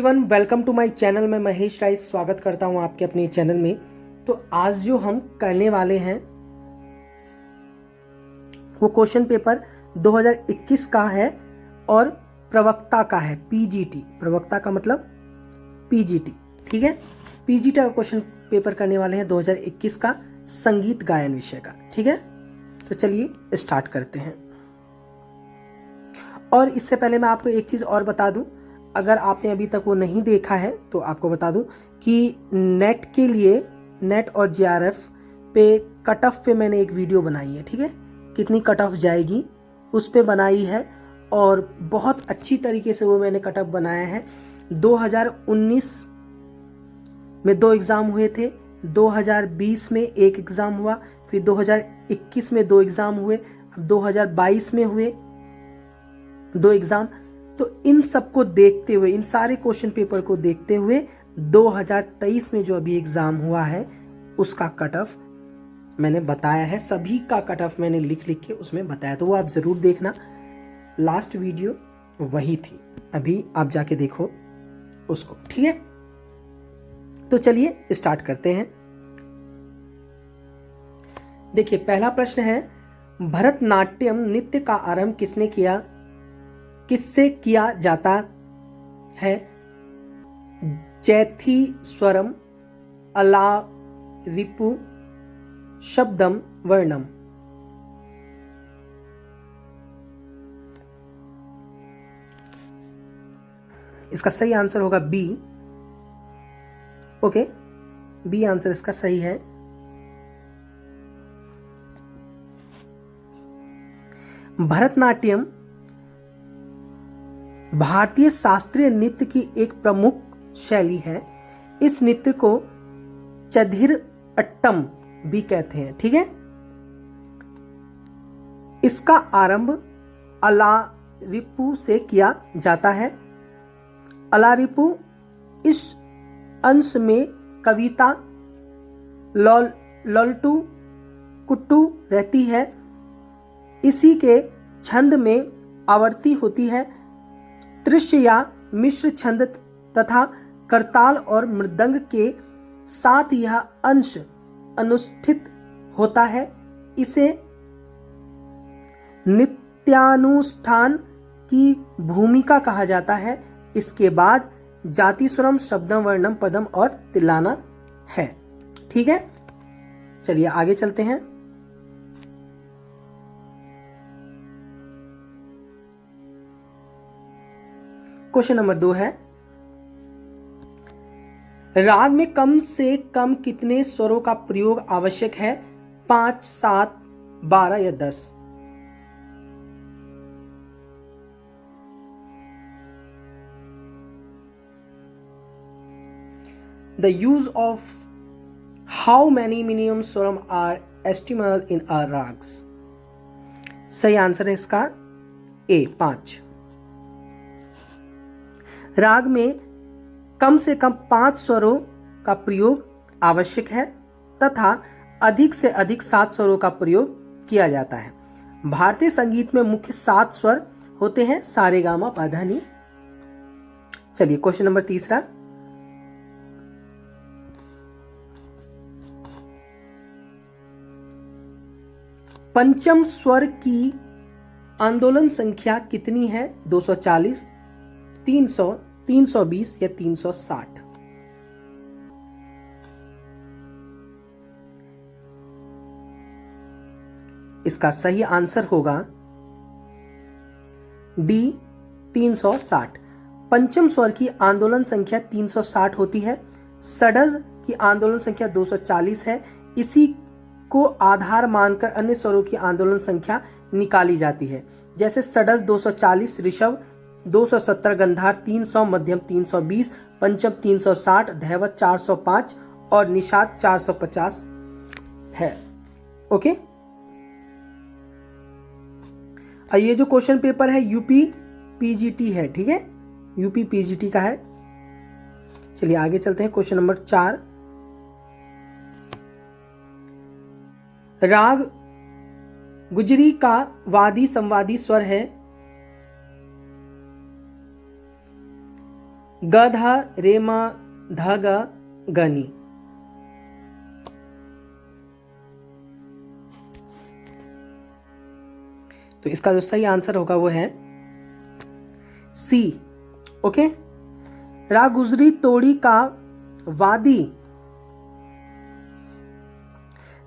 Everyone, welcome to my channel. मैं महेश राय स्वागत करता हूं आपके अपने चैनल में। तो आज जो हम करने वाले हैं वो क्वेश्चन पेपर 2021 का है और प्रवक्ता का है, पीजीटी। प्रवक्ता का मतलब पीजीटी, ठीक है। पीजीटी का क्वेश्चन पेपर करने वाले हैं 2021 का, संगीत गायन विषय का, ठीक है। तो चलिए स्टार्ट करते हैं। और इससे पहले मैं आपको एक चीज और बता दूं, अगर आपने अभी तक वो नहीं देखा है तो आपको बता दूं कि नेट के लिए, नेट और जेआरएफ पे कट ऑफ पे मैंने एक वीडियो बनाई है, ठीक है। कितनी कट ऑफ जाएगी उस पे बनाई है और बहुत अच्छी तरीके से वो मैंने कट ऑफ बनाया है। 2019 में 2 एग्ज़ाम हुए थे, 2020 में 1 एग्ज़ाम हुआ, फिर 2021 में 2 एग्ज़ाम हुए, अब 2022 में हुए 2 एग्ज़ाम। तो इन सबको देखते हुए, इन सारे क्वेश्चन पेपर को देखते हुए 2023 में जो अभी एग्जाम हुआ है उसका कट ऑफ मैंने बताया है। सभी का कट ऑफ मैंने लिख के उसमें बताया, तो वो आप जरूर देखना। लास्ट वीडियो वही थी, अभी आप जाके देखो उसको, ठीक है। तो चलिए स्टार्ट करते हैं। देखिए, पहला प्रश्न है, भरतनाट्यम नृत्य का आरंभ किसने किया, किससे किया जाता है? जैथी स्वरम, अला रिपु, शब्दम, वर्णम। इसका सही आंसर होगा बी। ओके, बी आंसर इसका सही है। भरतनाट्यम भारतीय शास्त्रीय नृत्य की एक प्रमुख शैली है। इस नृत्य को चधिर अट्टम भी कहते हैं, ठीक है। इसका आरंभ अलारिपु से किया जाता है। अलारिपु इस अंश में कविता लॉल्टू कुट्टू रहती है। इसी के छंद में आवर्ती होती है। दृश्य या मिश्र छंद तथा करताल और मृदंग के साथ यह अंश अनुष्ठित होता है। इसे नित्यानुष्ठान की भूमिका कहा जाता है। इसके बाद जाति स्वरम, शब्दम, वर्णम, पदम और तिलाना है, ठीक है। चलिए आगे चलते हैं। क्वेश्चन नंबर 2 है, राग में कम से कम कितने स्वरों का प्रयोग आवश्यक है? 5, 7, 12 या 10? The use of how many minimum swaram are estimable in our rags? सही आंसर है इसका ए, 5। राग में कम से कम 5 स्वरों का प्रयोग आवश्यक है तथा अधिक से अधिक 7 स्वरों का प्रयोग किया जाता है। भारतीय संगीत में मुख्य 7 स्वर होते हैं, सा रे गा मा पा धा नी। चलिए क्वेश्चन नंबर 3। पंचम स्वर की आंदोलन संख्या कितनी है? 240, 300, 320 या 360? इसका सही आंसर होगा डी, 360। पंचम स्वर की आंदोलन संख्या 360 होती है। षड्ज की आंदोलन संख्या 240 है। इसी को आधार मानकर अन्य स्वरों की आंदोलन संख्या निकाली जाती है। जैसे षड्ज 240, ऋषभ 270, गंधार 300, मध्यम 320, पंचम 360, धैवत 405 और निषाद 450 है। ओके, और ये जो क्वेश्चन पेपर है यूपी पीजीटी है, ठीक है, यूपी पीजीटी का है। चलिए आगे चलते हैं। क्वेश्चन नंबर 4, राग गुजरी का वादी संवादी स्वर है ग धा रे म ध ग गनी। तो इसका जो सही आंसर होगा वो है सी। ओके। राग गुजरी तोड़ी का वादी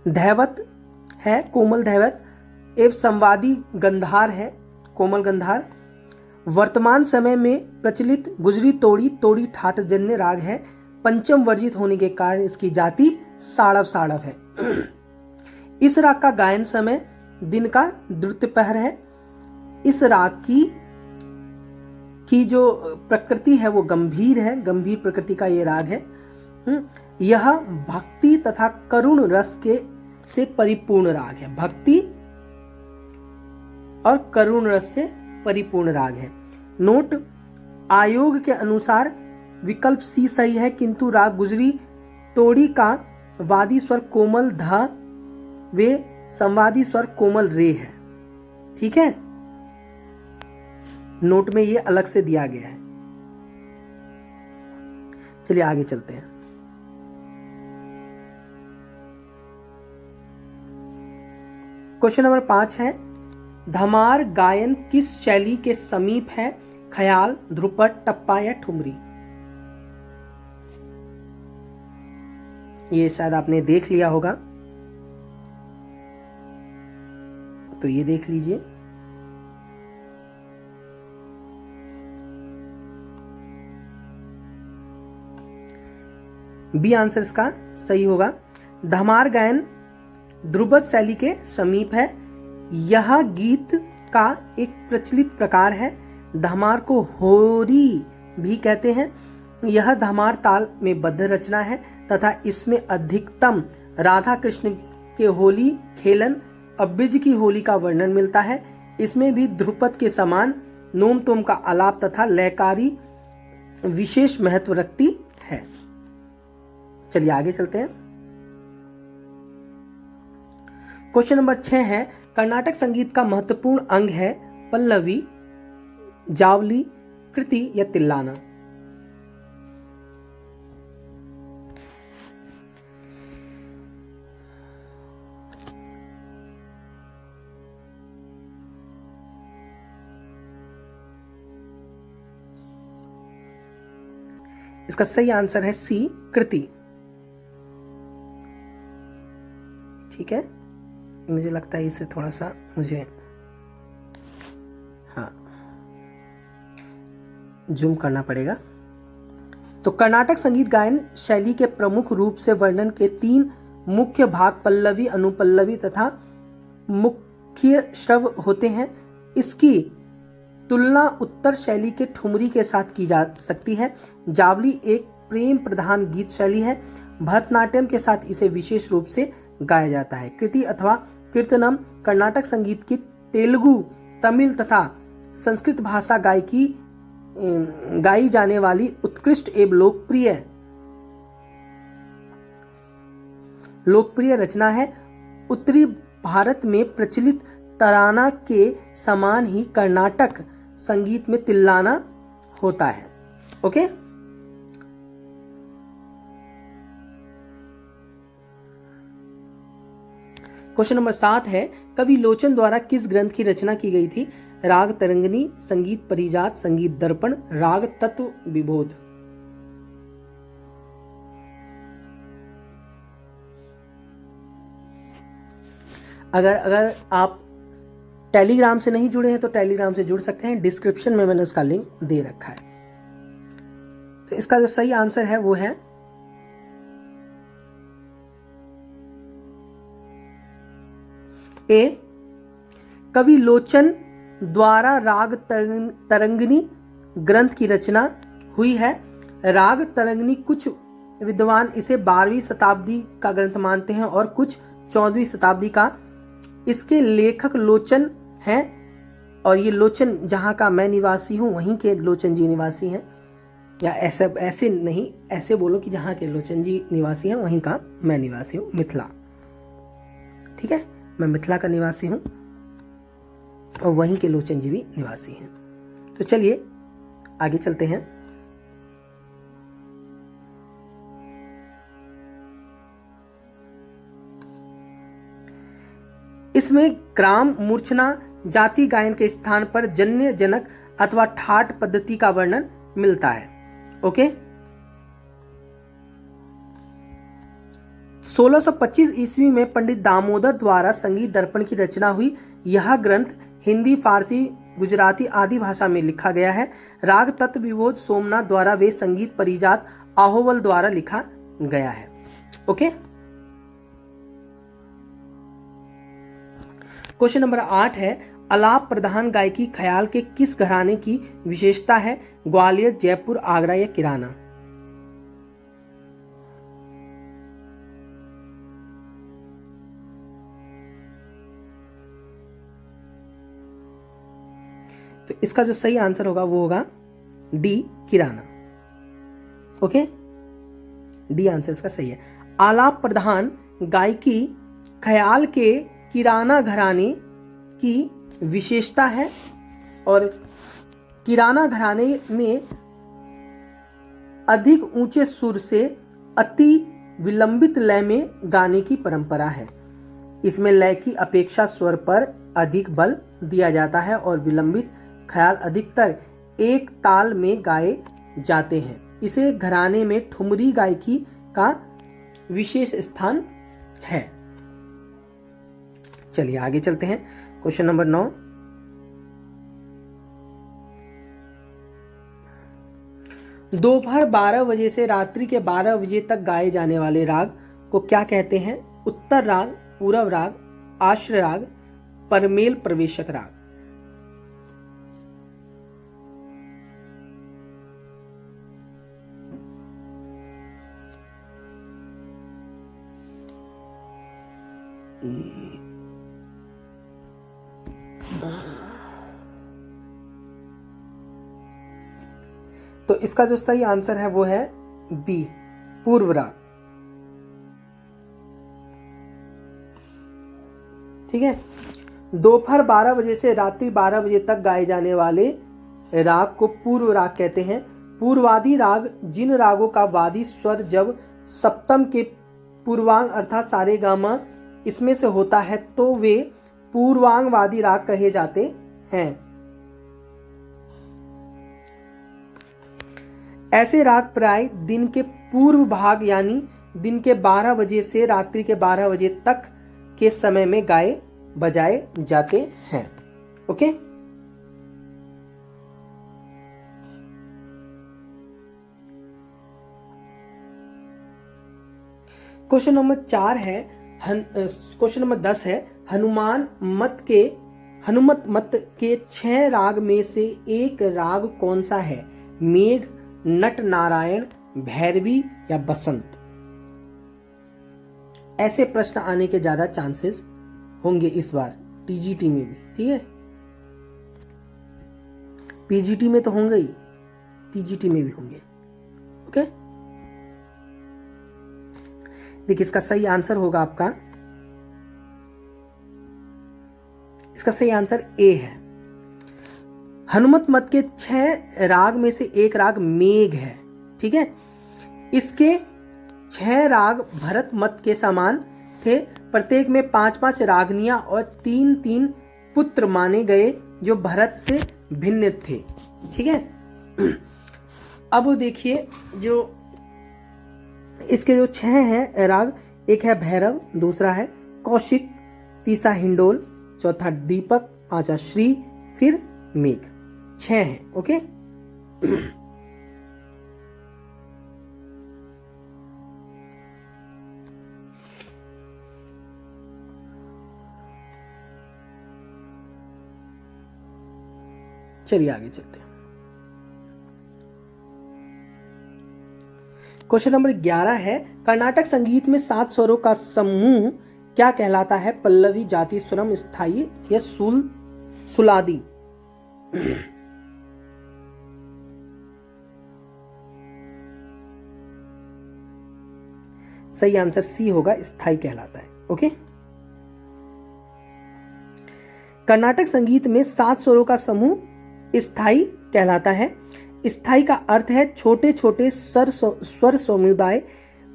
धैवत है, कोमल धैवत एवं संवादी गंधार है, कोमल गंधार। वर्तमान समय में प्रचलित गुजरी तोड़ी तोड़ी ठाट जन्य राग है। पंचम वर्जित होने के कारण इसकी जाति साड़व साड़व है। इस राग का गायन समय दिन का द्रुतपहर है। इस राग की जो प्रकृति है वो गंभीर है, गंभीर प्रकृति का ये राग है। यह भक्ति तथा करुण रस से परिपूर्ण राग है। भक्ति और करुण रस से परिपूर्ण राग है। नोट आयोग के अनुसार विकल्प सी सही है, किंतु राग गुजरी तोड़ी का वादी स्वर कोमल ध वे संवादी स्वर कोमल रे है। ठीक है, नोट में ये अलग से दिया गया है। चलिए आगे चलते हैं। क्वेश्चन नंबर 5 है, धमार गायन किस शैली के समीप है? ख्याल, ध्रुपद, टप्पा या ठुमरी? ये शायद आपने देख लिया होगा, तो ये देख लीजिए। बी आंसर इसका सही होगा। धमार गायन ध्रुपद शैली के समीप है। यह गीत का एक प्रचलित प्रकार है। धमार को होरी भी कहते हैं। यह धमार ताल में बद्ध रचना है तथा इसमें अधिकतम राधा कृष्ण के होली खेलन और ब्रिज की होली का वर्णन मिलता है। इसमें भी ध्रुपद के समान नोम तोम का आलाप तथा लयकारी विशेष महत्व रखती है। चलिए आगे चलते हैं। क्वेश्चन नंबर 6 है, कर्नाटक संगीत का महत्वपूर्ण अंग है पल्लवी, जावली, कृति या तिल्लाना? इसका सही आंसर है सी, कृति। ठीक है, मुझे लगता है इसे थोड़ा सा मुझे जूम करना पड़ेगा। तो कर्नाटक संगीत गायन शैली के प्रमुख रूप से वर्णन के 3 मुख्य भाग पल्लवी, अनुपल्लवी तथा मुख्य श्रव होते हैं। इसकी तुलना उत्तर शैली के ठुमरी के साथ की जा सकती है। जावली एक प्रेम प्रधान गीत शैली है। भरतनाट्यम के साथ इसे विशेष रूप से गाया जाता है। कृति अथवा कीर्तनम कर्नाटक संगीत की तेलुगु, तमिल तथा संस्कृत भाषा गाई जाने वाली उत्कृष्ट एवं लोकप्रिय रचना है। उत्तरी भारत में प्रचलित तराना के समान ही कर्नाटक संगीत में तिल्लाना होता है। ओके, क्वेश्चन नंबर 7 है, कवि लोचन द्वारा किस ग्रंथ की रचना की गई थी? राग तरंगिणी, संगीत परिजात, संगीत दर्पण, राग तत्व विबोध? अगर आप टेलीग्राम से नहीं जुड़े हैं तो टेलीग्राम से जुड़ सकते हैं। डिस्क्रिप्शन में मैंने उसका लिंक दे रखा है। तो इसका जो सही आंसर है वो है ए, कवि लोचन द्वारा राग तरंगिणी ग्रंथ की रचना हुई है। राग तरंगिणी कुछ विद्वान इसे 12वीं शताब्दी का ग्रंथ मानते हैं और कुछ 14वीं शताब्दी का। इसके लेखक लोचन हैं और ये लोचन जहाँ का मैं निवासी हूँ वहीं के लोचन जी निवासी हैं, या ऐसे नहीं, ऐसे बोलो कि जहाँ के लोचन जी निवासी हैं वहीं का मैं निवासी हूँ, मिथिला। ठीक है, मैं मिथिला का निवासी हूँ और वहीं के लोचन जी भी निवासी हैं। तो चलिए आगे चलते हैं। इसमें ग्राम, मूर्छना, जाति गायन के स्थान पर जन्य, जनक अथवा ठाट पद्धति का वर्णन मिलता है। ओके। 1625 ईस्वी में पंडित दामोदर द्वारा संगीत दर्पण की रचना हुई। यह ग्रंथ हिंदी, फारसी, गुजराती आदि भाषा में लिखा गया है। राग तत्व विबोध सोमनाथ द्वारा वे संगीत परिजात आहोवल द्वारा लिखा गया है। ओके। क्वेश्चन नंबर 8 है, आलाप प्रधान गायकी ख्याल के किस घराने की विशेषता है? ग्वालियर, जयपुर, आगरा या किराना? तो इसका जो सही आंसर होगा वो होगा डी, किराना। ओके, डी आंसर इसका सही है। आलाप प्रधान गायकी ख्याल के किराना घराने की विशेषता है और किराना घराने में अधिक ऊंचे सुर से अति विलंबित लय में गाने की परंपरा है। इसमें लय की अपेक्षा स्वर पर अधिक बल दिया जाता है और विलंबित ख्याल अधिकतर एक ताल में गाए जाते हैं। इसे घराने में ठुमरी गायकी का विशेष स्थान है। चलिए आगे चलते हैं। क्वेश्चन नंबर 9, दोपहर 12 बजे से रात्रि के 12 बजे तक गाए जाने वाले राग को क्या कहते हैं? उत्तर राग, पूरब राग, आश्रय राग, परमेल प्रवेशक राग। तो इसका जो सही आंसर है वो है बी, पूर्व राग। ठीक है। दोपहर 12 बजे से रात्रि 12 बजे तक गाए जाने वाले राग को पूर्व राग कहते हैं। पूर्वादि राग जिन रागों का वादी स्वर जब सप्तम के पूर्वांग अर्थात सारेगामा इसमें से होता है तो वे पूर्वांगवादी राग कहे जाते हैं। ऐसे राग प्राय दिन के पूर्व भाग यानी दिन के 12 बजे से रात्रि के 12 बजे तक के समय में गाए बजाए जाते हैं। ओके। क्वेश्चन नंबर 4 है, क्वेश्चन नंबर 10 है, हनुमत मत के 6 राग में से एक राग कौन सा है? मेघ, नट नारायण, भैरवी या बसंत? ऐसे प्रश्न आने के ज्यादा चांसेस होंगे इस बार टीजीटी में भी। ठीक है, पीजीटी में तो होंगे ही, टीजीटी में भी होंगे। ओके। देखिए इसका सही आंसर होगा आपका, इसका सही आंसर ए है। हनुमत मत के 6 राग में से एक राग मेघ है। ठीक है, इसके 6 राग भरत मत के समान थे। प्रत्येक में 5-5 रागनियां और 3-3 पुत्र माने गए जो भरत से भिन्न थे। ठीक है। अब देखिए जो इसके जो 6 हैं राग, एक है भैरव, दूसरा है कौशिक, तीसरा हिंडोल, चौथा दीपक, पांचवा श्री, फिर मेघ। 6 हैं। ओके। चलिए आगे चलते हैं। क्वेश्चन नंबर 11 है, कर्नाटक संगीत में 7 स्वरों का समूह क्या कहलाता है? पल्लवी, जाति, स्वरम, स्थायी या सुलादी? सही आंसर सी होगा, स्थायी कहलाता है। ओके। कर्नाटक संगीत में 7 स्वरों का समूह स्थायी कहलाता है। स्थायी का अर्थ है छोटे छोटे स्वर समुदाय।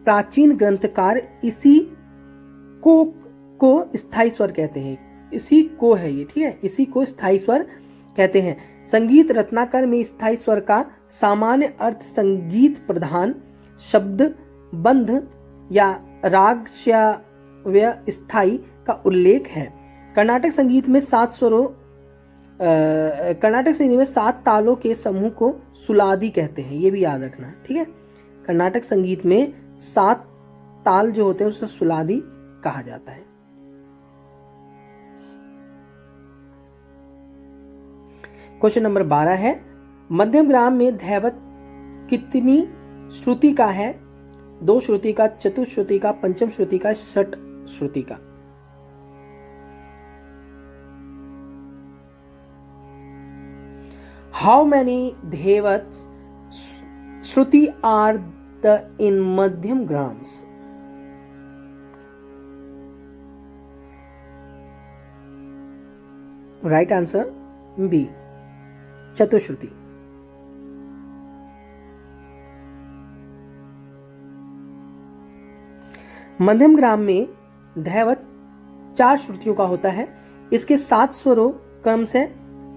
प्राचीन ग्रंथकार इसी को स्थायी स्वर कहते हैं। इसी को है ये, ठीक है, इसी को स्थायी स्वर कहते हैं। संगीत रत्नाकर में स्थायी स्वर का सामान्य अर्थ संगीत प्रधान शब्द बंध या राग श्राव्य स्थायी का उल्लेख है। कर्नाटक संगीत में 7 स्वरों कर्नाटक संगीत में 7 तालों के समूह को सुलादी कहते हैं, ये भी याद रखना, ठीक है। कर्नाटक संगीत में 7 ताल जो होते हैं उसे सुलादी कहा जाता है। क्वेश्चन नंबर 12 है, मध्यम ग्राम में धैवत कितनी श्रुति का है? 2 श्रुति का, चतुश्रुति का, पंचम श्रुति का, षट श्रुति का। हाउ मैनी धेवत्स shruti are the in madhyam ग्राम्स? राइट आंसर बी, चतुश्रुति। मध्यम ग्राम में धैवत 4 श्रुतियों का होता है। इसके 7 स्वरों क्रम से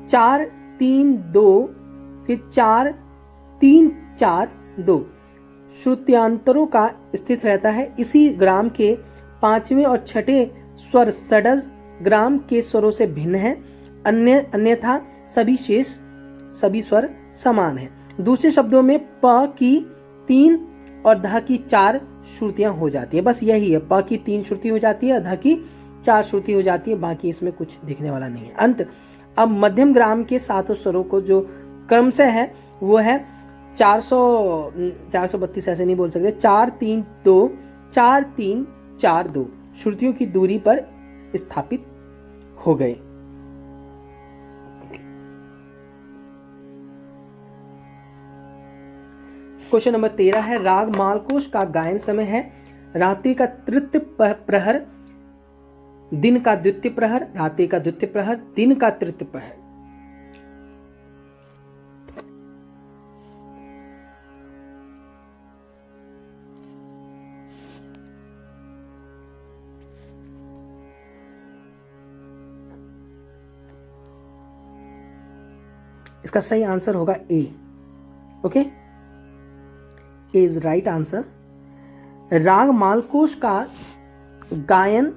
4 3 2 फिर 4 3 4 2 श्रुत्यांतरों का स्थित रहता है। इसी ग्राम के 5वें और 6ठे स्वर षडज ग्राम के स्वरों से भिन्न है, अन्यथा सभी स्वर समान है। दूसरे शब्दों में प की 3 और ध की 4 श्रुतियां हो जाती है। बस यही है, प की 3 श्रुति हो जाती है, ध की 4 श्रुति हो जाती है, बाकी इसमें कुछ दिखने वाला नहीं है। अंत अब मध्यम ग्राम के 7 स्वरों को जो क्रम से है वो है 432 ऐसे नहीं बोल सकते, 4 3 2 4 3 4 2 श्रुतियों की दूरी पर स्थापित हो गए। क्वेश्चन नंबर 13 है, राग मालकोश का गायन समय है रात्रि का तृतीय प्रहर, दिन का द्वितीय प्रहर, रात्रि का द्वितीय प्रहर, दिन का तृतीय प्रहर। इसका सही आंसर होगा A. Okay, A is right answer. राग मालकोश का गायन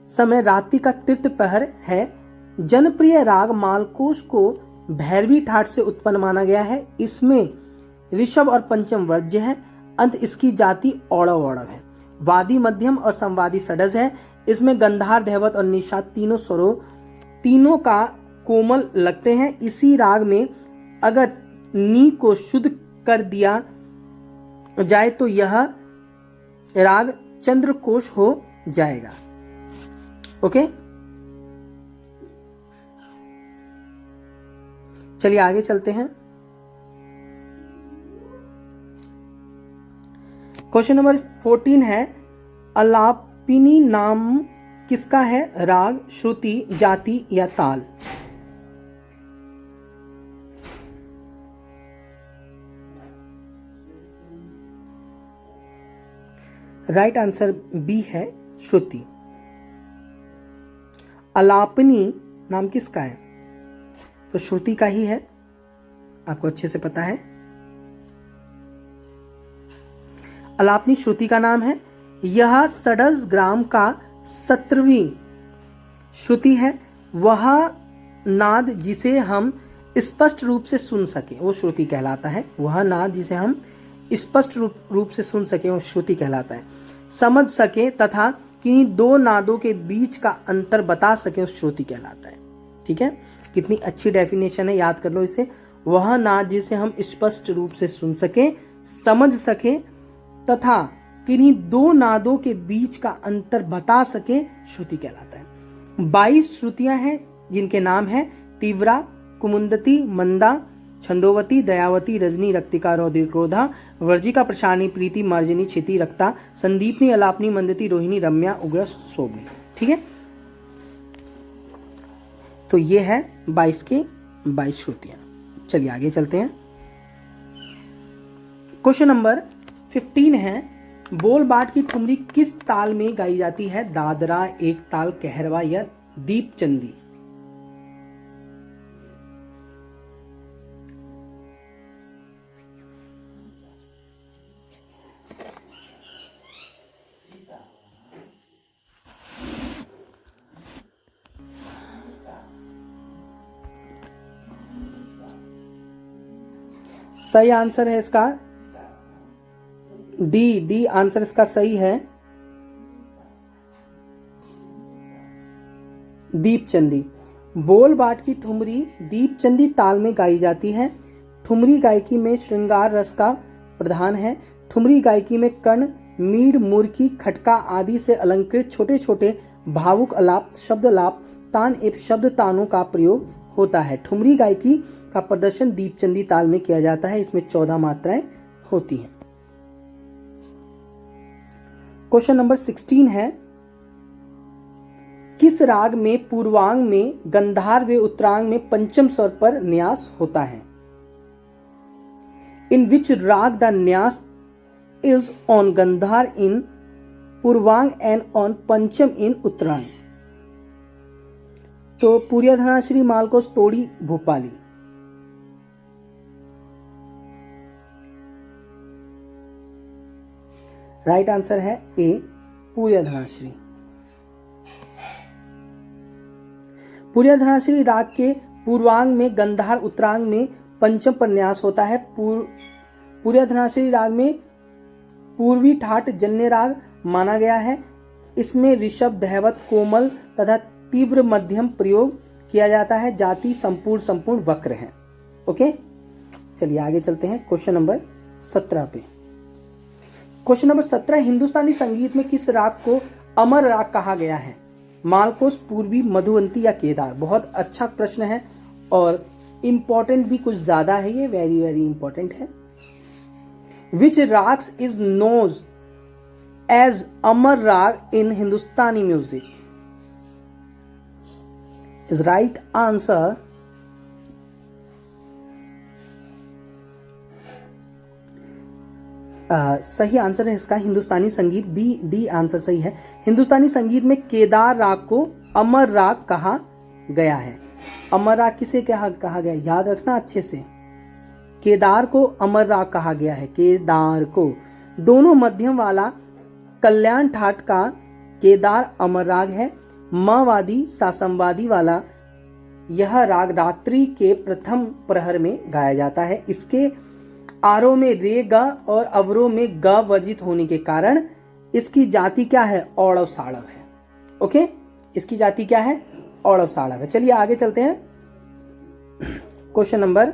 समय रात्रि का तृतीय प्रहर है। जनप्रिय राग मालकोश को भैरवी ठाट से उत्पन्न माना गया है। इसमें ऋषभ और पंचम वर्ज्य है। अंत इसकी जाति औड़व औड़व है। वादी मध्यम और संवादी षडज है। इसमें गंधार धैवत और निषाद तीनों स्वरों तीनों का कोमल लगते हैं। इसी राग में अगर नी को शुद्ध कर दिया जाए तो यह राग चंद्रकोश हो जाएगा। ओके, चलिए आगे चलते हैं। क्वेश्चन नंबर 14 है, अलापिनी नाम किसका है? राग, श्रुति, जाति या ताल? राइट आंसर बी है, श्रुति। अलापनी नाम किसका है? तो श्रुति का ही है, आपको अच्छे से पता है। अलापनी श्रुति का नाम है। यह षडज ग्राम का 17वीं श्रुति है। वह नाद जिसे हम स्पष्ट रूप से सुन सके वो श्रुति कहलाता है। वह नाद जिसे हम स्पष्ट रूप से सुन सके वो श्रुति कहलाता है। समझ सके तथा किन्हीं 2 नादों के बीच का अंतर बता सके उस श्रुति कहलाता है। ठीक है, कितनी अच्छी डेफिनेशन है, याद कर लो इसे। वह नाद जिसे हम स्पष्ट रूप से सुन सके, समझ सके तथा किन्हीं 2 नादों के बीच का अंतर बता सके श्रुति कहलाता है। 22 श्रुतियां हैं जिनके नाम है तीव्रा, कुमुदती, मंदा, छंदोवती, दयावती, रजनी, रक्तिका, रौद्री, क्रोधा, वर्जिका, प्रशानी, प्रीति, मार्जनी, क्षिति, रक्ता, संदीपनी, अलापनी, मंदती, रोहिणी, रम्या, उग्र, शोभनी। ठीक है, तो ये है 22 के 22 श्रुतियां। चलिए आगे चलते हैं। क्वेश्चन नंबर 15 है, बोल बाट की ठुमरी किस ताल में गाई जाती है? दादरा, एक ताल, कहरवा या दीपचंदी। सही आंसर है इसका डी आंसर इसका सही है, दीपचंदी। बोल बाट की ठुमरी दीपचंदी ताल में गाई जाती है। ठुमरी गायकी में श्रृंगार रस का प्रधान है। ठुमरी गायकी में कर्ण, मीड़, मुर्की, खटका आदि से अलंकृत छोटे छोटे भावुक अलाप, शब्दलाप, तान एवं शब्द तानों का प्रयोग होता है। ठुमरी गायकी का प्रदर्शन दीपचंदी ताल में किया जाता है। इसमें 14 मात्राएं होती हैं। क्वेश्चन नंबर 16 है, किस राग में पूर्वांग में गंधार व उत्तरांग में पंचम स्वर पर न्यास होता है? इन विच raga the nyas is on gandhar in purvang and on pancham in उत्तरांग? तो पूर्या धनाश्री, मालकोस, तोड़ी, भोपाली। राइट आंसर है ए, पूर्या धनाश्री। पूर्या धनाश्री राग के पूर्वांग में गंधार, उत्तरांग में पंचम पर न्यास होता है। पूर्या धनाश्री राग में पूर्वी ठाट जन्य राग माना गया है। इसमें ऋषभ, धैवत, कोमल तथा तीव्र मध्यम प्रयोग किया जाता है। जाति संपूर्ण संपूर्ण वक्र है। ओके, चलिए आगे चलते हैं क्वेश्चन नंबर 17 पे। क्वेश्चन नंबर 17, हिंदुस्तानी संगीत में किस राग को अमर राग कहा गया है? मालकोस, पूर्वी, मधुवंती या केदार? बहुत अच्छा प्रश्न है और इंपॉर्टेंट भी कुछ ज्यादा है, ये वेरी वेरी इंपॉर्टेंट है। विच राग्स इज नोन एज अमर राग इन हिंदुस्तानी म्यूजिक? इज राइट आंसर सही आंसर है इसका हिंदुस्तानी संगीत, बी, डी आंसर सही है। हिंदुस्तानी संगीत में केदार राग को अमर राग कहा गया है। अमर राग किसे कहा गया, याद रखना अच्छे से। केदार को अमर राग कहा गया है, केदार को। दोनों मध्यम वाला कल्याण ठाट का केदार अमर राग है। मावादी सासमवादी वाला यह राग रात्रि के प्रथम प्रहर में गाया जाता है। इसके आरोह में रे ग और अवरोह में ग वर्जित होने के कारण इसकी जाति क्या है, औड़व साड़व है। ओके, इसकी जाति क्या है, औड़व साड़व है। चलिए आगे चलते हैं क्वेश्चन नंबर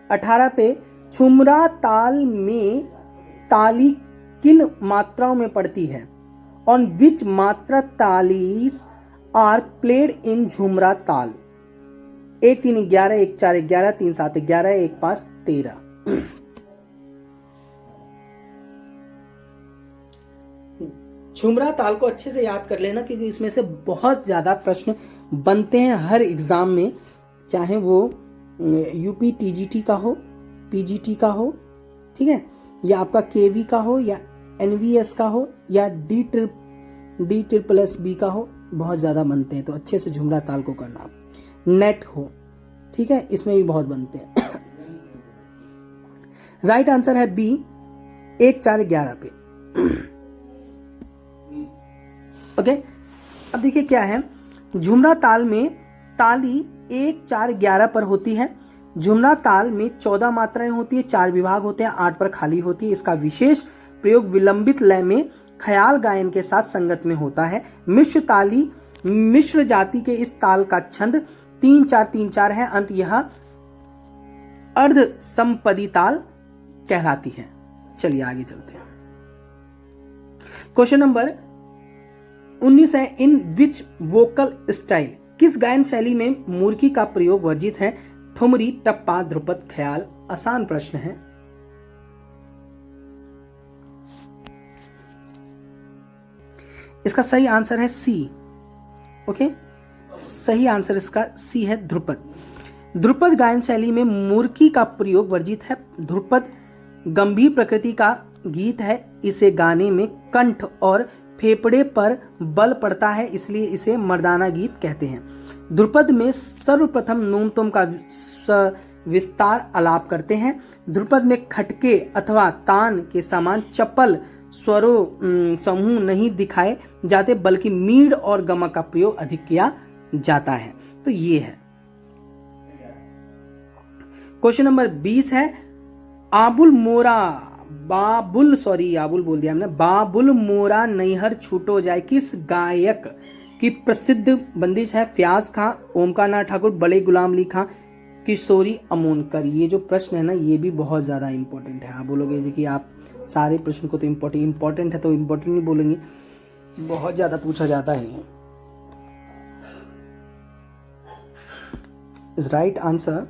18 पे। झुमरा ताल में ताली किन मात्राओं में पड़ती है? ऑन विच मात्रा तालीज आर प्लेड इन झुमरा ताल? 1 3 11, 1 4 11, 3 7 11, 1 5 13। झुमरा ताल को अच्छे से याद कर लेना, क्योंकि इसमें से बहुत ज्यादा प्रश्न बनते हैं हर एग्जाम में, चाहे वो यूपी टीजीटी का हो, पीजीटी का हो, ठीक है, या आपका केवी का हो, या एनवीएस का हो, या डी ट्रिपल एस बी का हो, बहुत ज्यादा बनते हैं। तो अच्छे से झुमरा ताल को करना आप। नेट हो, ठीक है, इसमें भी बहुत बनते हैं। राइट आंसर है बी, 1 4 11 पे। ओके, अब देखिए क्या है, झुमरा ताल में ताली 1 4 11 पर होती है। झुमरा ताल में 14 मात्राएं होती है, 4 विभाग होते हैं, 8 पर खाली होती है। इसका विशेष प्रयोग विलंबित लय में ख्याल गायन के साथ संगत में होता है। मिश्र ताली, मिश्र जाति के इस ताल का छंद 3 4 3 4 है। अंत यह अर्ध संपदी ताल कहलाती है। चलिए आगे चलते हैं। क्वेश्चन नंबर 19 है, इन विच वोकल स्टाइल, किस गायन शैली में मुर्की का प्रयोग वर्जित है? ठुमरी, टप्पा, ध्रुपद, ख्याल? आसान प्रश्न है। इसका सही आंसर है सी। ओके, सही आंसर इसका सी है, ध्रुपद। ध्रुपद गायन शैली में मुर्की का प्रयोग वर्जित है। ध्रुपद गंभीर प्रकृति का गीत है। इसे गाने में कंठ और फेफड़े पर बल पड़ता है, इसलिए इसे मर्दाना गीत कहते हैं। ध्रुपद में सर्वप्रथम न्यूनतम का विस्तार आलाप करते हैं। ध्रुपद में खटके अथवा तान के समान चपल स्वरों समूह नहीं दिखाए जाते, बल्कि मीड़ और गमक का प्रयोग अधिक किया जाता है। तो ये है क्वेश्चन नंबर 20 है आबुल बोल दिया हमने, बाबुल मोरा नैहर छूटो जाए किस गायक की प्रसिद्ध बंदिश है? फयाज खां, ओमकार नाथ ठाकुर, बड़े गुलाम अली खां, किशोरी अमोनकर। ये जो प्रश्न है ना, ये भी बहुत ज्यादा इंपॉर्टेंट है। आप बोलोगे जी कि आप सारे प्रश्न को तो इंपॉर्टेंट है तो इंपॉर्टेंट नहीं बोलेंगे, बहुत ज्यादा पूछा जाता है। इज राइट आंसर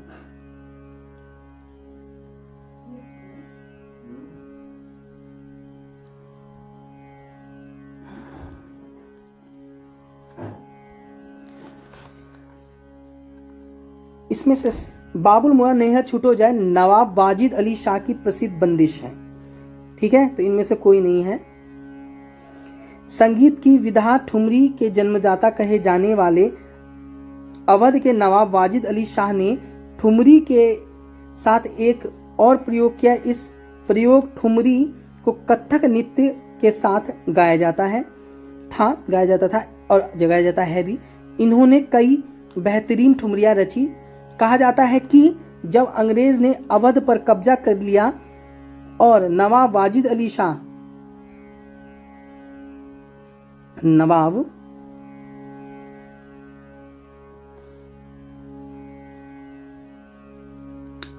इसमें से बाबुल मोरा नैहर छूटो जाए नवाब वाजिद अली शाह की प्रसिद्ध बंदिश है। ठीक है, तो इनमें से कोई नहीं है। संगीत की विधा ठुमरी के जन्मदाता कहे जाने वाले अवध के नवाब वाजिद अली शाह ने ठुमरी के साथ एक और प्रयोग किया। इस प्रयोग ठुमरी को कथक नृत्य के साथ गाया जाता था और गाया जाता है भी। इन्होंने कई बेहतरीन ठुमरियां रची। कहा जाता है कि जब अंग्रेज ने अवध पर कब्जा कर लिया और नवाब वाजिद अली शाह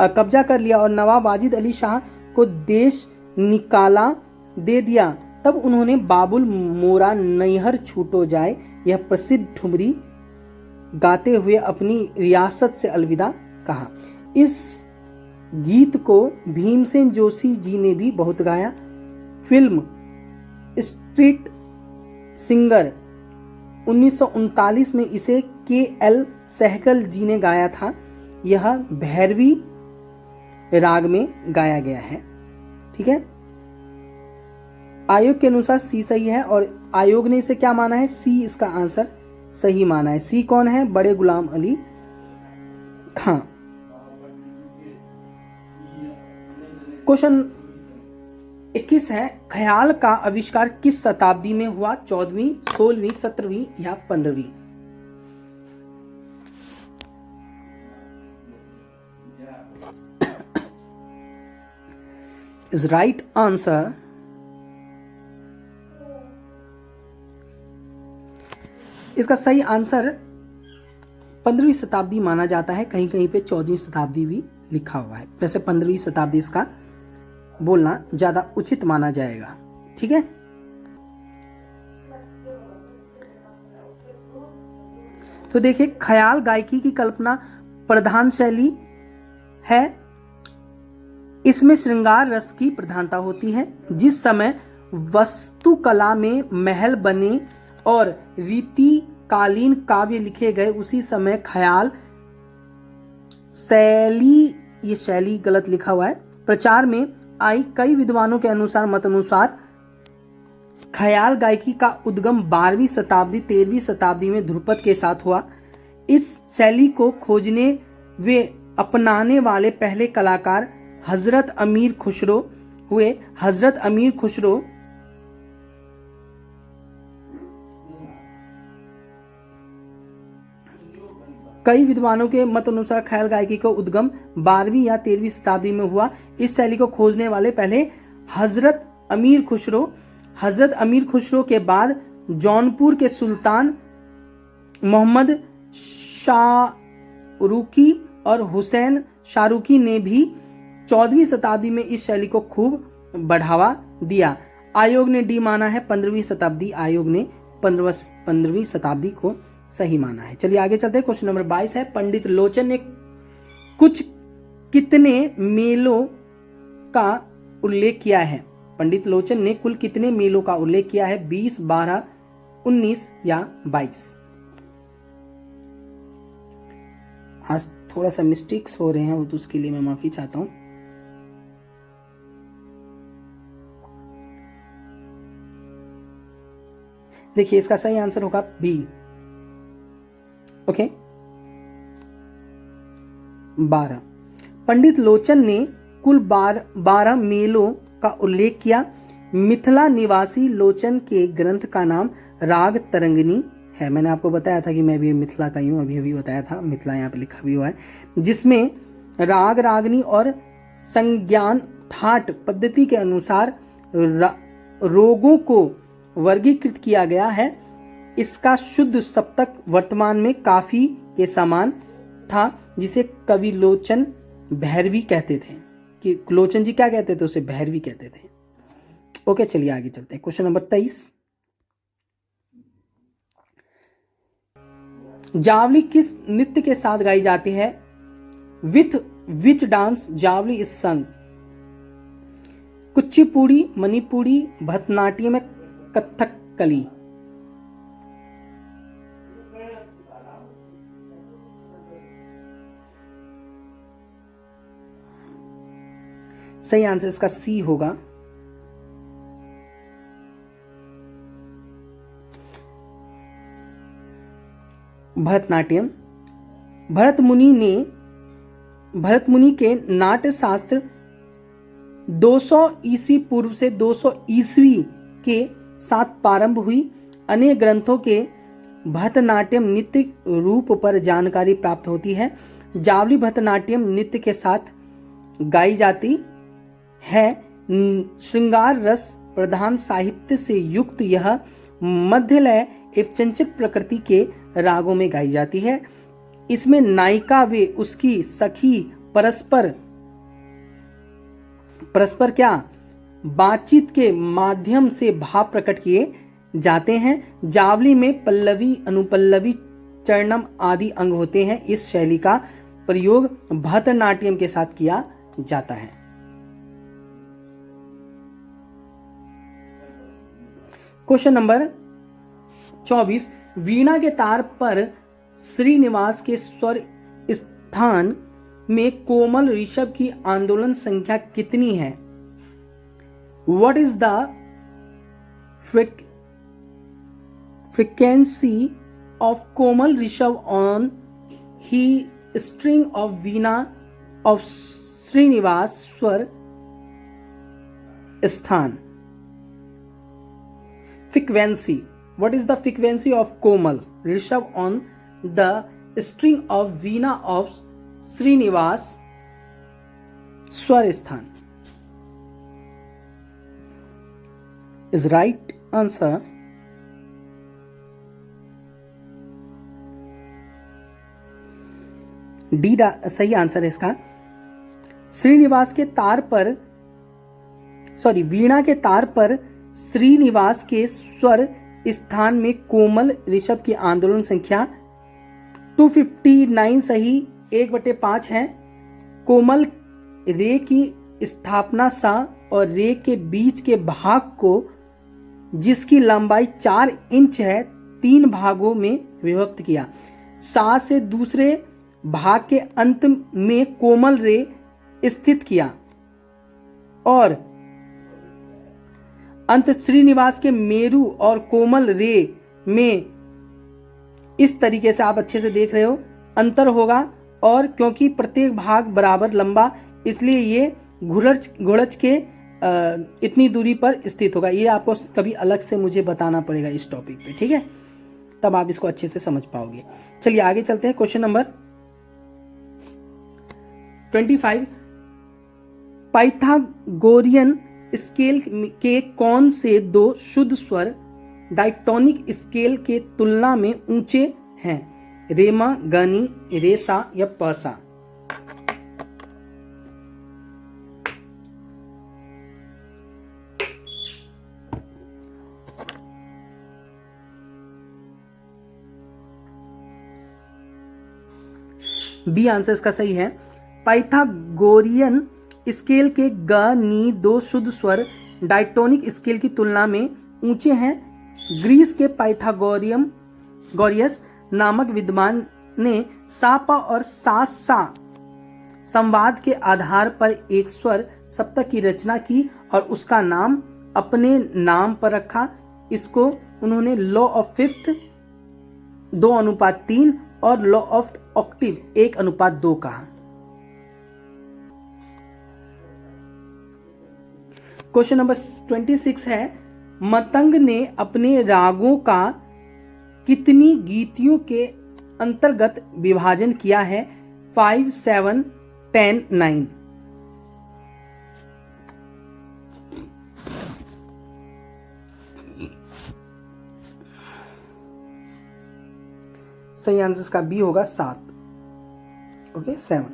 कब्जा कर लिया और नवाब वाजिद अली शाह को देश निकाला दे दिया, तब उन्होंने बाबुल मोरा नैहर छूटो जाए यह प्रसिद्ध ठुमरी गाते हुए अपनी रियासत से अलविदा कहा। इस गीत को भीमसेन जोशी जी ने भी बहुत गाया। फिल्म स्ट्रीट सिंगर 1939 में इसे के.एल. सहगल जी ने गाया था। यह भैरवी राग में गाया गया है। ठीक है, आयोग के अनुसार सी सही है और आयोग ने इसे क्या माना है? सी इसका आंसर सही माना है। सी कौन है? बड़े गुलाम अली खां। क्वेश्चन 21 है ख्याल का आविष्कार किस शताब्दी में हुआ? 14वीं, 16वीं, 17वीं या 15वीं? इज राइट आंसर इसका सही आंसर 15वीं शताब्दी माना जाता है। कहीं कहीं पे 14वीं शताब्दी भी लिखा हुआ है। वैसे 15वीं शताब्दी इसका बोलना ज्यादा उचित माना जाएगा। ठीक है, तो देखिए ख्याल गायकी की कल्पना प्रधान शैली है। इसमें श्रृंगार रस की प्रधानता होती है। जिस समय वास्तुकला में महल बने और रीतिकालीन काव्य लिखे गए, उसी समय ख्याल शैली, ये शैली गलत लिखा हुआ है, प्रचार में आई। कई विद्वानों के मत अनुसार ख्याल गायकी का उद्गम 12वीं शताब्दी 13वीं शताब्दी में ध्रुपद के साथ हुआ। इस शैली को खोजने वे अपनाने वाले पहले कलाकार हजरत अमीर खुसरो हुए। हजरत अमीर खुसरो कई विद्वानों के मत अनुसार ख्याल गायकी का उद्गम 12वीं या 13वीं शताब्दी में हुआ। इस शैली को खोजने वाले पहले हजरत अमीर खुसरो के बाद जौनपुर के सुल्तान मोहम्मद शाहरुखी और हुसैन शाहरुखी ने भी 14वीं शताब्दी में इस शैली को खूब बढ़ावा दिया। आयोग ने डी माना है 15वीं शताब्दी। आयोग ने 15वीं शताब्दी को सही माना है। चलिए आगे चलते हैं। क्वेश्चन नंबर 22 है पंडित लोचन ने कितने मेलों का उल्लेख किया है? पंडित लोचन ने कुल कितने मेलों का उल्लेख किया है? 20, 12, 19 या 22? आज थोड़ा सा मिस्टेक्स हो रहे हैं, वो तो उसके लिए मैं माफी चाहता हूं। देखिए इसका सही आंसर होगा बी। ओके। 12, पंडित लोचन ने कुल 12 मेलों का उल्लेख किया। मिथिला निवासी लोचन के ग्रंथ का नाम राग तरंगिनी है। मैंने आपको बताया था कि मैं भी मिथिला का ही हूँ, अभी अभी बताया था, मिथिला यहाँ पे लिखा भी हुआ है, जिसमें राग रागनी और संज्ञान ठाट पद्धति के अनुसार रोगों को वर्गीकृत किया गया है। इसका शुद्ध सप्तक वर्तमान में काफी के समान था, जिसे कवि लोचन भैरवी कहते थे। कि लोचन जी क्या कहते थे, उसे भैरवी कहते थे। ओके, चलिए आगे चलते हैं। क्वेश्चन नंबर 23, जावली किस नृत्य के साथ गाई जाती है? With which dance Javali is sung? Kuchipudi, Manipuri, Bharatanatyam, Kathakali? सही आंसर इसका सी होगा। भरतनाट्यम। भरत मुनि के नाट्य शास्त्र 200 ईस्वी पूर्व से 200 ईस्वी के साथ प्रारंभ हुई। अनेक ग्रंथों के भरतनाट्यम नृत्य रूप पर जानकारी प्राप्त होती है। जावली भरतनाट्यम नृत्य के साथ गाई जाती है। श्रृंगार रस प्रधान साहित्य से युक्त यह मध्यलय एवं चंचल प्रकृति के रागों में गाई जाती है। इसमें नायिका व उसकी सखी परस्पर क्या बातचीत के माध्यम से भाव प्रकट किए जाते हैं। जावली में पल्लवी, अनुपल्लवी, चरणम आदि अंग होते हैं। इस शैली का प्रयोग भरतनाट्यम के साथ किया जाता है। क्वेश्चन नंबर 24, वीणा के तार पर श्रीनिवास के स्वर स्थान में कोमल ऋषभ की आंदोलन संख्या कितनी है? What is the frequency of Komal Rishabh on he string of Veena of Srinivas स्वर स्थान? Frequency. What is the frequency of Komal Rishabh on the string of Veena of Srinivas स्वर स्थान? Is right answer. डी सही आंसर है इसका। श्रीनिवास के तार पर वीणा के तार पर श्रीनिवास के स्वर स्थान में कोमल ऋषभ की आंदोलन संख्या 259 सही 1/5 है। कोमल रे की स्थापना सा और रे के बीच के भाग को, जिसकी लंबाई 4 इंच है, 3 भागों में विभक्त किया। सा से दूसरे भाग के अंत में कोमल रे स्थित किया और अंत श्रीनिवास के मेरु और कोमल रे में इस तरीके से आप अच्छे से देख रहे हो अंतर होगा। और क्योंकि प्रत्येक भाग बराबर लंबा, इसलिए ये घुड़च के इतनी दूरी पर स्थित होगा। ये आपको कभी अलग से मुझे बताना पड़ेगा इस टॉपिक पे, ठीक है, तब आप इसको अच्छे से समझ पाओगे। चलिए आगे चलते हैं। क्वेश्चन नंबर 25, पाइथागोरियन स्केल के कौन से 2 शुद्ध स्वर डायटोनिक स्केल के तुलना में ऊंचे हैं? रेमा, गनी, रेसा या पसा? बी आंसर इसका सही है। पाइथागोरियन स्केल के ग, नी 2 शुद्ध स्वर डायटोनिक स्केल की तुलना में ऊंचे हैं। ग्रीस के पाइथागोरियस नामक विद्वान ने सापा और सा संवाद के आधार पर एक स्वर सप्तक की रचना की और उसका नाम अपने नाम पर रखा। इसको उन्होंने लॉ ऑफ फिफ्थ 2:3 और लॉ ऑफ ऑक्टिव 1:2 कहा। क्वेश्चन नंबर 26 है, मतंग ने अपने रागों का कितनी गीतियों के अंतर्गत विभाजन किया है? 5, 7, 10, 9। सही आंसर का बी होगा 7। ओके 7।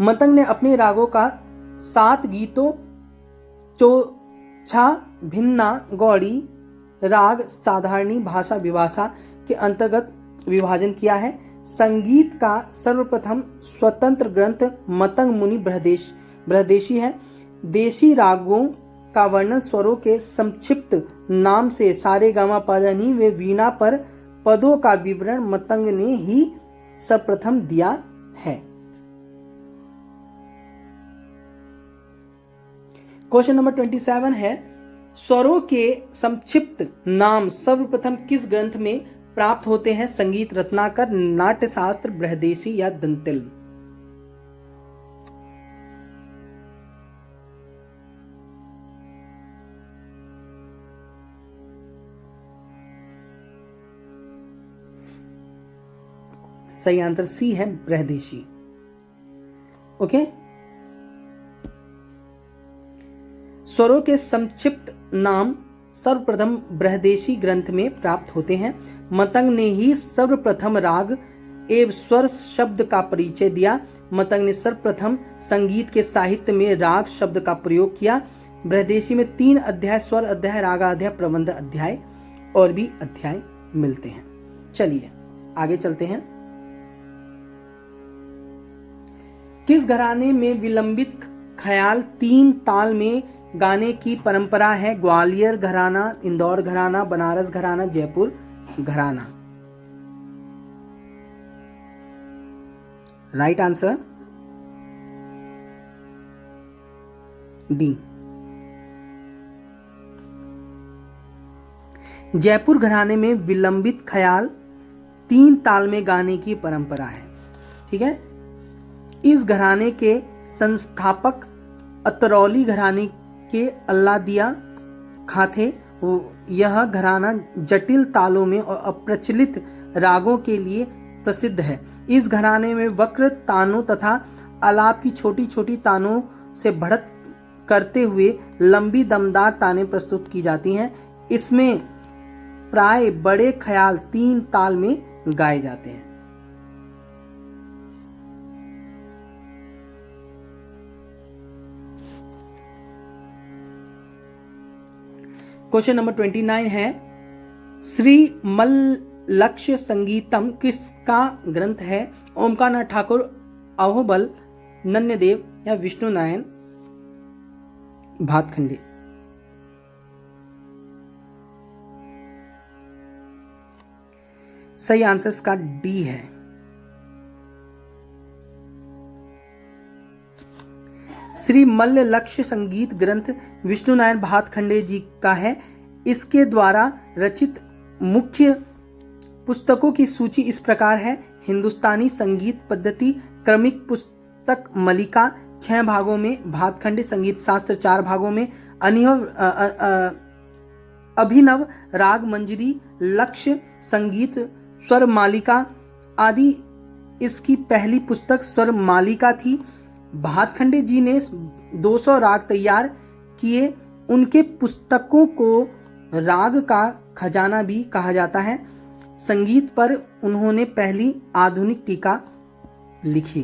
मतंग ने अपने रागों का 7 गीतों चोछा, भिन्ना, गौड़ी, राग, साधारणी, भाषा, विभाषा के अंतर्गत विभाजन किया है। संगीत का सर्वप्रथम स्वतंत्र ग्रंथ मतंग मुनि बृहदेशी है। देशी रागों का वर्णन स्वरों के संक्षिप्त नाम से सारेगामा पाधानी व वीणा पर पदों का विवरण मतंग ने ही सर्वप्रथम दिया है। क्वेश्चन नंबर 27 है, स्वरों के संक्षिप्त नाम सर्वप्रथम किस ग्रंथ में प्राप्त होते हैं? संगीत रत्नाकर, नाट्यशास्त्र, बृहदेशी या दंतिल? सही आंसर सी है, बृहदेशी। ओके, स्वरों के संक्षिप्त नाम सर्वप्रथम बृहदेशी ग्रंथ में प्राप्त होते हैं। मतंग ने ही सर्वप्रथम राग एवं स्वर शब्द का परिचय दिया। मतंग ने सर्वप्रथम संगीत के साहित्य में राग शब्द का प्रयोग किया। बृहदेशी में 3 अध्याय, स्वर अध्याय, रागाध्याय, प्रबंध अध्याय और भी अध्याय मिलते हैं। चलिए आगे चलते हैं। किस घराने में विलंबित ख्याल 3 ताल में गाने की परंपरा है? ग्वालियर घराना, इंदौर घराना, बनारस घराना, जयपुर घराना? राइट आंसर डी, जयपुर घराने में विलंबित ख्याल 3 ताल में गाने की परंपरा है। ठीक है, इस घराने के संस्थापक अतरौली घराने के अल्लादिया खां थे। यह घराना जटिल तालों में और अप्रचलित रागों के लिए प्रसिद्ध है। इस घराने में वक्र तानों तथा आलाप की छोटी छोटी तानों से बढ़त करते हुए लंबी दमदार तानें प्रस्तुत की जाती हैं। इसमें प्राय बड़े ख्याल 3 ताल में गाए जाते हैं। क्वेश्चन नंबर 29 है, श्री मल्लक्ष्य संगीतम किसका ग्रंथ है? ओमकारनाथ ठाकुर, अहोबल, नन्यदेव या विष्णु नारायण भातखंडे? सही आंसर इसका डी है। श्री मल्ल लक्ष्य संगीत ग्रंथ विष्णु नारायण भातखंडे जी का है। इसके द्वारा रचित मुख्य पुस्तकों की सूची इस प्रकार है: हिंदुस्तानी संगीत पद्धति क्रमिक पुस्तक मलिका 6 भागों में, भातखंडे संगीत शास्त्र 4 भागों में, अभिनव राग मंजरी, लक्ष्य संगीत स्वर मालिका आदि इसकी पहली पुस्तक स्वर मालिका थी। भातखंडे जी ने 200 राग तैयार किए। उनके पुस्तकों को राग का खजाना भी कहा जाता है। संगीत पर उन्होंने पहली आधुनिक टीका लिखी।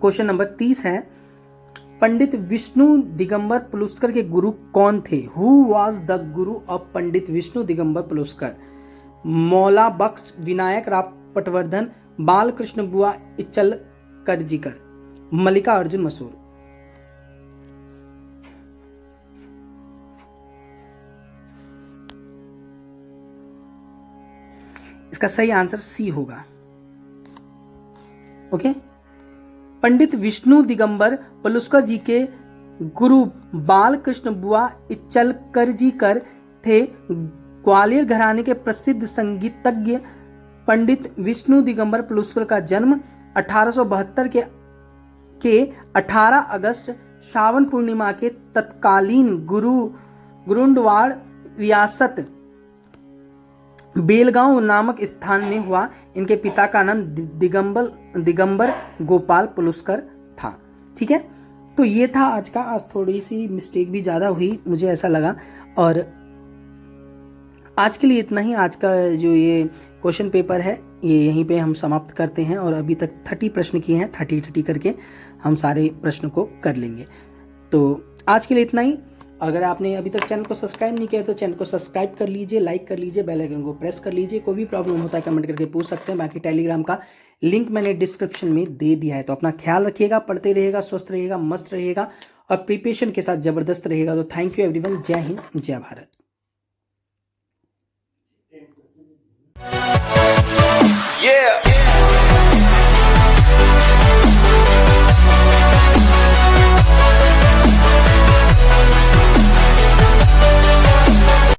क्वेश्चन नंबर 30 है, पंडित विष्णु दिगंबर पलुस्कर के गुरु कौन थे? Who was the Guru of पंडित विष्णु दिगंबर पलुस्कर? मौला बख्श, विनायक राव पटवर्धन, बालकृष्ण बुआ इचल करजीकर, मल्लिका अर्जुन मसूर? इसका सही आंसर सी होगा। ओके, पंडित विष्णु दिगंबर पलुस्कर जी के गुरु बाल कृष्ण बुआ इचलकर जी कर थे। ग्वालियर घराने के प्रसिद्ध संगीतज्ञ पंडित विष्णु दिगंबर पलुस्कर का जन्म 1872 के 18 अगस्त श्रावण पूर्णिमा के तत्कालीन गुरुंडवाड़ रियासत बेलगांव नामक स्थान में हुआ। इनके पिता का नाम दिगंबर गोपाल पलुस्कर था। ठीक है, तो ये था आज का। आज थोड़ी सी मिस्टेक भी ज़्यादा हुई, मुझे ऐसा लगा। और आज के लिए इतना ही। आज का जो ये क्वेश्चन पेपर है ये यहीं पे हम समाप्त करते हैं। और अभी तक 30 प्रश्न किए हैं, 30 करके हम सारे प्रश्न को कर लेंगे। तो आज के लिए इतना ही। अगर आपने अभी तक चैनल को सब्सक्राइब नहीं किया तो चैनल को सब्सक्राइब कर लीजिए, लाइक कर लीजिए, बेल आइकन को प्रेस कर लीजिए। कोई भी प्रॉब्लम होता है कमेंट करके पूछ सकते हैं। बाकी टेलीग्राम का लिंक मैंने डिस्क्रिप्शन में दे दिया है। तो अपना ख्याल रखिएगा, पढ़ते रहिएगा, स्वस्थ रहिएगा, मस्त रहिएगा और प्रिपरेशन के साथ जबरदस्त रहेगा। तो थैंक यू एवरीवन। जय हिंद, जय भारत। Yeah.